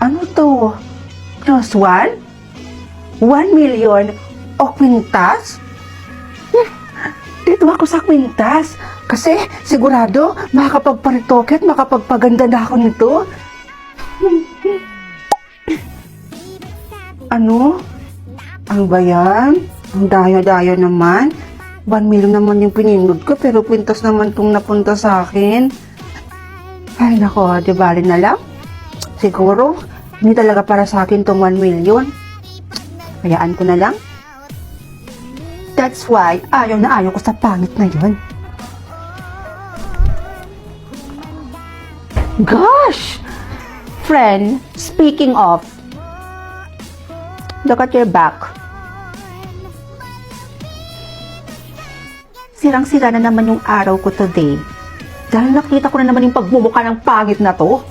Ano to? Plus one? 1 million o kwintas? Dito ako sa kwintas. Kasi sigurado makakapagparitoke at makapagpaganda na ako nito. Ano? Ang bayan? Ang dayo-dayo naman. 1 million naman yung pinindod ko pero kwintas naman itong napunta sa akin. Ay nako, di bali na lang. Siguro, hindi talaga para sa akin tong 1 million. Hayaan ko na lang. That's why, ayaw na ayaw ko sa pangit na yun. Gosh! Friend, speaking of, look at your back. Sirang-sira na naman yung araw ko today. Dahil nakita ko na naman yung pagmumukha ng pangit na to.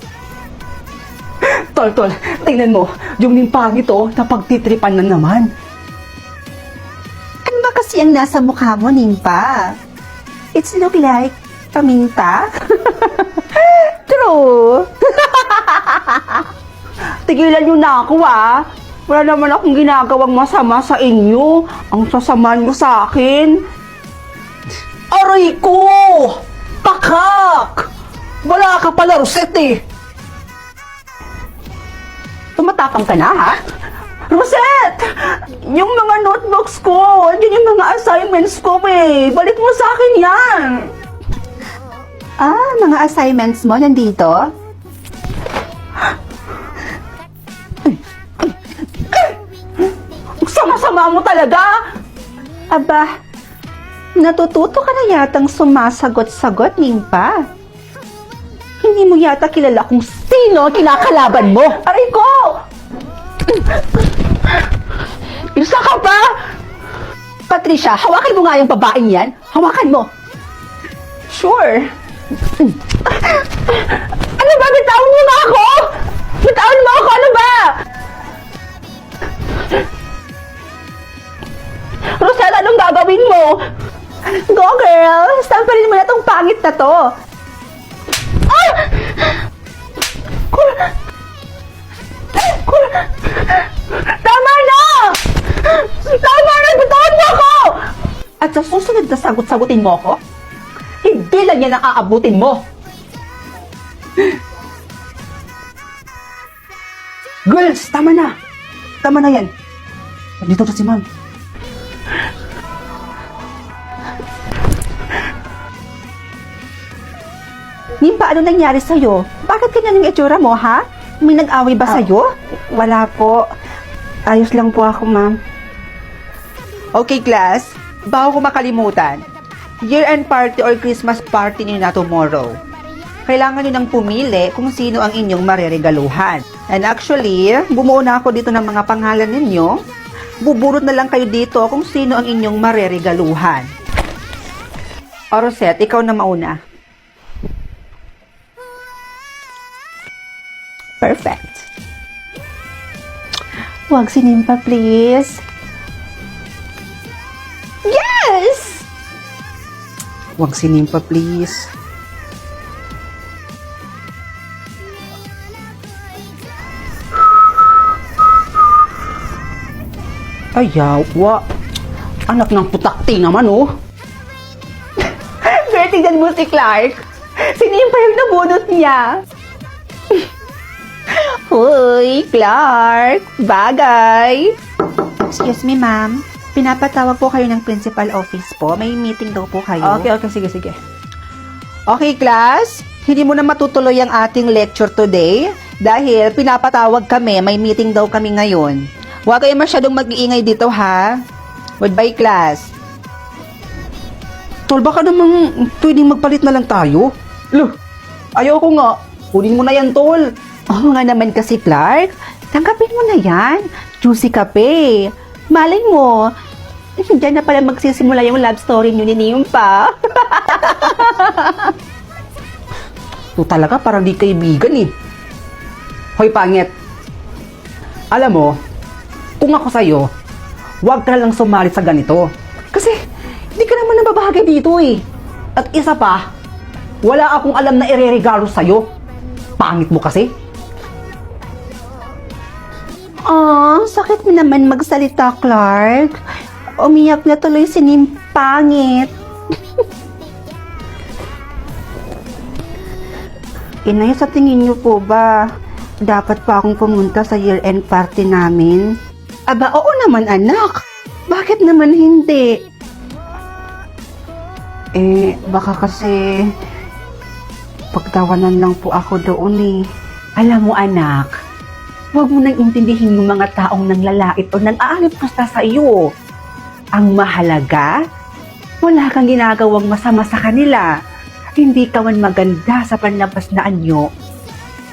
Tol, tingnan mo, yung ning pangit to, napagtitripan na naman. Ano ba kasi ang nasa mukha mo, Nimpa? It's look like paminta. True. Tigilan nyo na ako Wala naman akong ginagawang masama sa inyo. Ang sasama nyo sa akin. Aray ko! Pakak! Wala ka pala, Rosette Tumatapang ka na, ha? Rosette! Yung mga notebooks ko, yun yung mga assignments ko, Balik mo sa akin yan. Mga assignments mo nandito? Sama-sama mo talaga! Aba, natututo ka na yatang sumasagot-sagot, Nimpa. Hindi mo yata kilala kung sino ang kinakalaban mo. Aray ko! Isa ka pa! Patricia, hawakan mo nga yung babaeng yan. Hawakan mo. Sure. Ano ba? Bitawan mo na ako! Bitawan mo ako! Ano ba? Rosella, anong gagawin mo? Go, girl! Sampalin mo na tong pangit na to. Tama na! Tama na! Bitawan mo ako! At sa susunod na sagot-sagutin mo ako, hindi lang yan ang aabutin mo. Girls, tama na! Tama na yan. Dito na si ma'am. Nimpa, ano nangyari sa'yo? Bakit ganyan yung itsura mo, ha? May nag-away ba sa'yo? Wala po. Ayos lang po ako, ma'am. Okay, class. Bago ko makalimutan. Year-end party or Christmas party niyo na tomorrow. Kailangan niyo nang pumili kung sino ang inyong mareregaluhan. And actually, bumuo na ako dito ng mga pangalan ninyo. Buburot na lang kayo dito kung sino ang inyong mareregaluhan. O Rosette, ikaw na mauna. Perfect. Huwag si Nimpa, please. Yes! Huwag sinimpa, please. Ayawa. Anak ng putakti naman, Girl, tignan mo si Clark. Si Nimpa yung nabunot niya. Hoy, Clark. Bagay. Excuse me, ma'am. Pinapatawag po kayo ng principal office po. May meeting daw po kayo. Okay, sige. Okay, class. Hindi mo na matutuloy ang ating lecture today dahil pinapatawag kami. May meeting daw kami ngayon. Huwag kayo masyadong mag-iingay dito, ha? Goodbye, class. Tol, baka namang pwedeng magpalit na lang tayo. Loh, ayoko nga. Kunin mo na yan, Tol. Oo nga naman kasi, Clark. Tanggapin mo na yan. Juicy kape. Malay mo, diyan na pala magsisimula yung love story niyo ni Nimpa. Ito talaga parang di kaibigan Hoy, pangit. Alam mo, kung ako sa'yo, huwag ka lang sumali sa ganito. Kasi, hindi ka naman nababahagi dito At isa pa, wala akong alam na ireregalo sa'yo. Pangit mo kasi. Sakit mo naman magsalita, Clark. Umiyak na tuloy si Nimpangit. Inay, sa tingin niyo po ba, dapat pa akong pumunta sa year-end party namin? Aba, oo naman anak. Bakit naman hindi? Baka kasi pagtawanan lang po ako doon eh. Alam mo anak, huwag mo nang intindihin yung mga taong nanglalait o nang-aalip basta sa iyo. Ang mahalaga, wala kang ginagawang masama sa kanila. Hindi ka man maganda sa panlabas na anyo.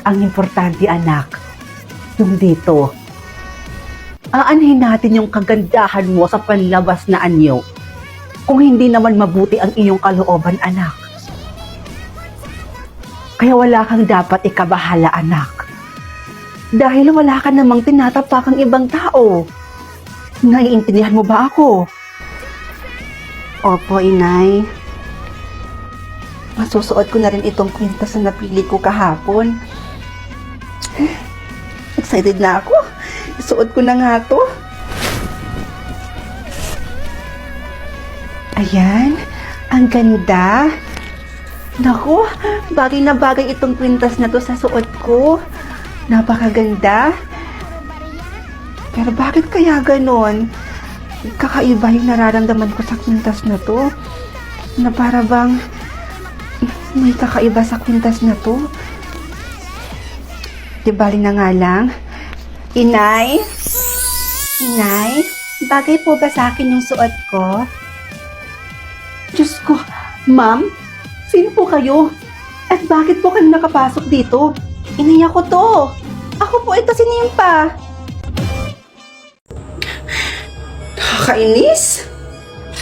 Ang importante anak, yung dito. Aanhin natin yung kagandahan mo sa panlabas na anyo. Kung hindi naman mabuti ang iyong kalooban anak. Kaya wala kang dapat ikabahala anak. Dahil wala ka namang tinatapakang ibang tao. Naiintindihan mo ba ako? Opo, inay. Masusuot ko na rin itong kwintas na napili ko kahapon. Excited na ako. Isuot ko na nga to. Ayan. Ang ganda. Naku, bagay na bagay itong kwintas na to sa suot ko. Napakaganda. Pero bakit kaya ganon? Kakaiba yung nararamdaman ko sa kwintas na to. Na para bang may kakaiba sa kwintas na to. Di bali na nga lang. Inay? Inay? Bagay po ba sa akin yung suot ko? Diyos ko, ma'am? Sino po kayo? At bakit po kayo nakapasok dito? Inay ako to. Ako po ito si Nimpa. Nakakainis?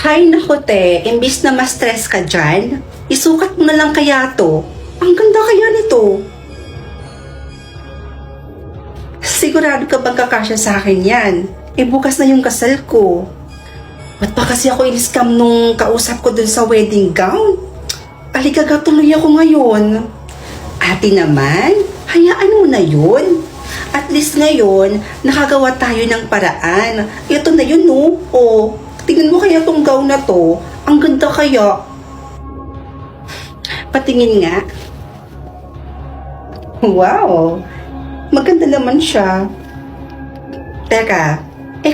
Hay nako te, imbis na ma-stress ka dyan, isukat mo na lang kaya to. Ang ganda kaya nito. Sigurado ka bang kakasya sa akin yan? Bukas na yung kasal ko. Ba't pa kasi ako in-scam nung kausap ko dun sa wedding gown? Aligaga tuloy ako ngayon. Ate naman, hayaan mo na yun. At least ngayon, nakagawa tayo ng paraan. Ito na yun, no? O, tingnan mo kaya tong gown na to. Ang ganda kaya. Patingin nga. Wow! Maganda naman siya. Teka,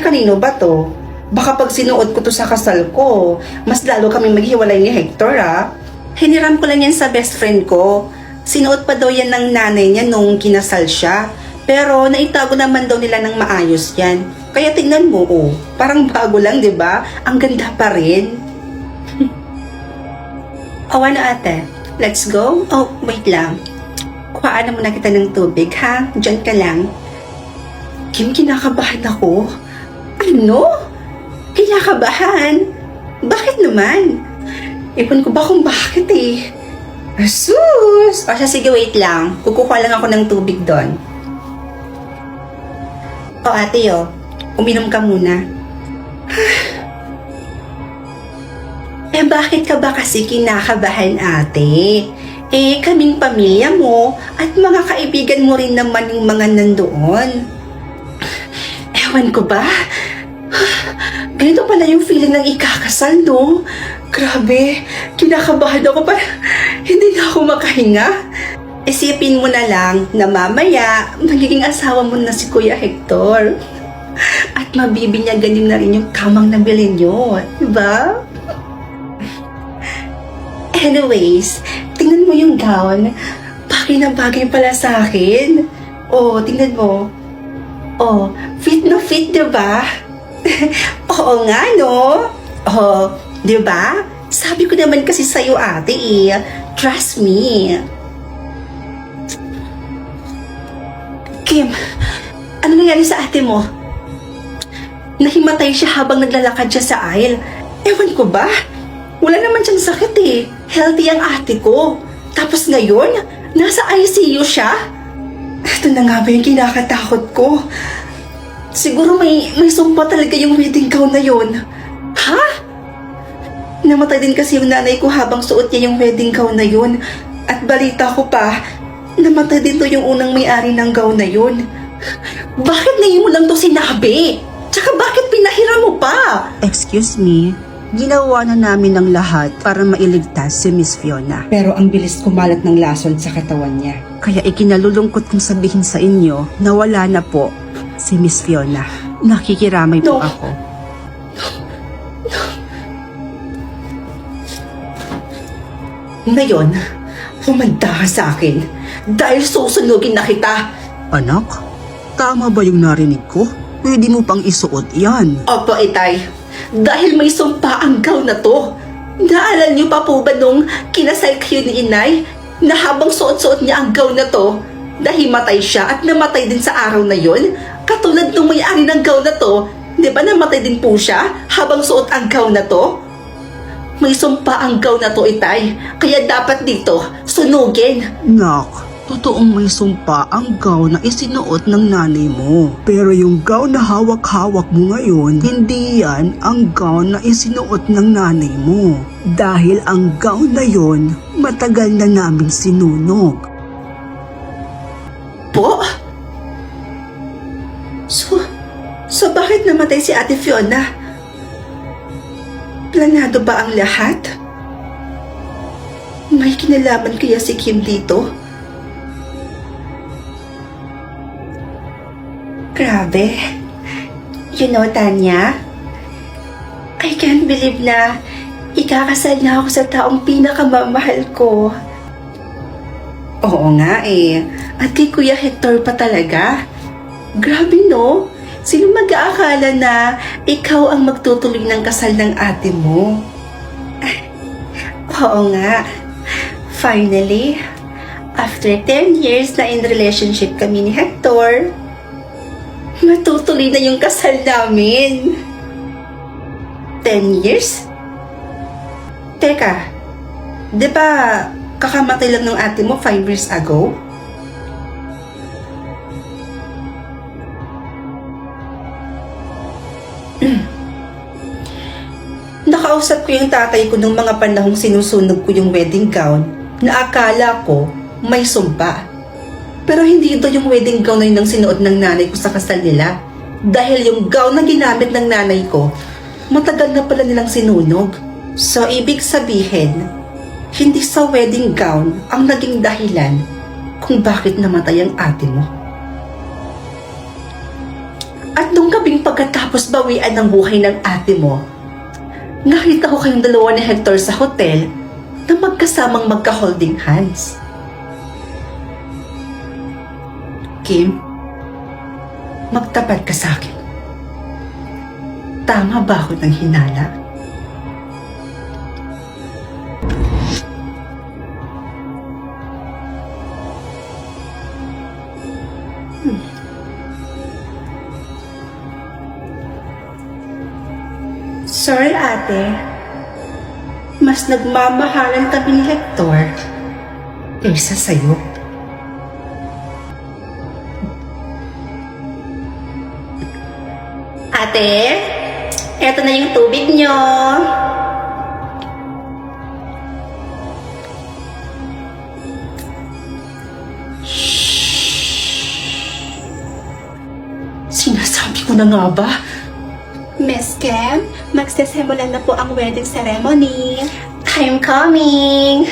kanino ba to? Baka pag sinuot ko to sa kasal ko, mas lalo kami maghiwalay ni Hector, ah. Hiniram ko lang yan sa best friend ko. Sinuot pa daw yan ng nanay niya nung kinasal siya. Pero naitago naman daw nila ng maayos yan. Kaya tingnan mo, oh. Parang bago lang, di ba? Ang ganda pa rin. O ano ate? Let's go? Oh, wait lang. Kuhaan na muna kita ng tubig, ha? Diyan ka lang. Kim, kinakabahan ako. Ano? Kinakabahan? Bakit naman? Ipon ko ba kung bakit eh? Asus! O siya, sige, wait lang. Kukuha lang ako ng tubig doon. O ate, uminom ka muna. Bakit ka ba kasi kinakabahan, ate? Kaming pamilya mo at mga kaibigan mo rin naman yung mga nandoon. Ewan ko ba? Ganito pala yung feeling ng ikakasal, no? Grabe, kinakabahan ako para hindi na ako makahinga. Isipin mo na lang na mamaya magiging asawa mo na si Kuya Hector. At mabibinyagan na rin yung kamang nabili nyo, diba? Anyways, tingnan mo yung gown. Bagay na bagay pala sa akin. Oh, tingnan mo. Oh, fit na fit, diba? Oo nga, no? Oh, diba? Sabi ko naman kasi sa'yo, ate, trust me. Kim, ano nangyari sa ate mo? Nahimatay siya habang naglalakad siya sa aisle. Ewan ko ba? Wala naman siyang sakit eh. Healthy ang ate ko. Tapos ngayon, nasa ICU siya? Ito na nga ba yung kinakatakot ko? Siguro may sumpa talaga yung wedding gown na yun. Ha? Namatay din kasi yung nanay ko habang suot niya yung wedding gown na yun. At balita ko pa, namatay din to yung unang may-ari ng gown na yun. Bakit ngayon mo lang to sinabi? Tsaka bakit pinahiram mo pa? Excuse me, ginawa na namin ang lahat para mailigtas si Miss Fiona. Pero ang bilis kumalat ng lason sa katawan niya. Kaya ikinalulungkot kong sabihin sa inyo na wala na po si Miss Fiona. Nakikiramay po No. ako. Ngayon, humanda ka sa akin dahil susunugin na kita. Anak, tama ba yung narinig ko? Pwede mo pang isuot yan. Opo, Itay. Dahil may sumpa ang gown na to. Naalala niyo pa po ba nung kinasal kayo ni Inay na habang suot-suot niya ang gown na to, nahimatay siya at namatay din sa araw na yon? Katulad nung may-ari ng gown na to, di ba namatay din po siya habang suot ang gown na to? May sumpa ang gown na to, Itay. Kaya dapat dito, sunugin. Nak, totoong may sumpa ang gown na isinuot ng nanay mo. Pero yung gown na hawak-hawak mo ngayon, hindi yan ang gown na isinuot ng nanay mo. Dahil ang gown na yon, matagal na namin sinunog. Po? So bakit namatay si Ate Fiona? Planado ba ang lahat? May kinalaman kaya si Kim dito? Grabe. You know, Tanya, I can't believe na ikakasal na ako sa taong pinakamamahal ko. Oo nga eh. At kay Kuya Hector pa talaga. Grabe no? Sino mag-aakala na ikaw ang magtutuloy ng kasal ng ate mo? Oo nga. Finally, after 10 years na in relationship kami ni Hector, matutuloy na yung kasal namin. 10 years? Teka, di ba kakamatay lang ng ate mo 5 years ago? Nakausap ko yung tatay ko nung mga panahong sinusunog ko yung wedding gown na akala ko may sumpa. Pero hindi ito yung wedding gown na yun ang sinuot ng nanay ko sa kasal nila. Dahil yung gown na ginamit ng nanay ko, matagal na pala nilang sinunog. So, ibig sabihin, hindi sa wedding gown ang naging dahilan kung bakit namatay ang ate mo. At nung gabing pagkatapos bawian ng buhay ng ate mo, nakita ko kayong dalawa ni Hector sa hotel na magkasamang magka-holding hands. Kim, magtapat ka sa akin. Tama ba ako ng hinala? Sorry, ate. Mas nagmamahalan kami ni Hector kaysa sa'yo. Ate, eto na yung tubig nyo. Sinasabi ko na nga ba? Miss Kim, magsisimula na po ang wedding ceremony. I'm coming!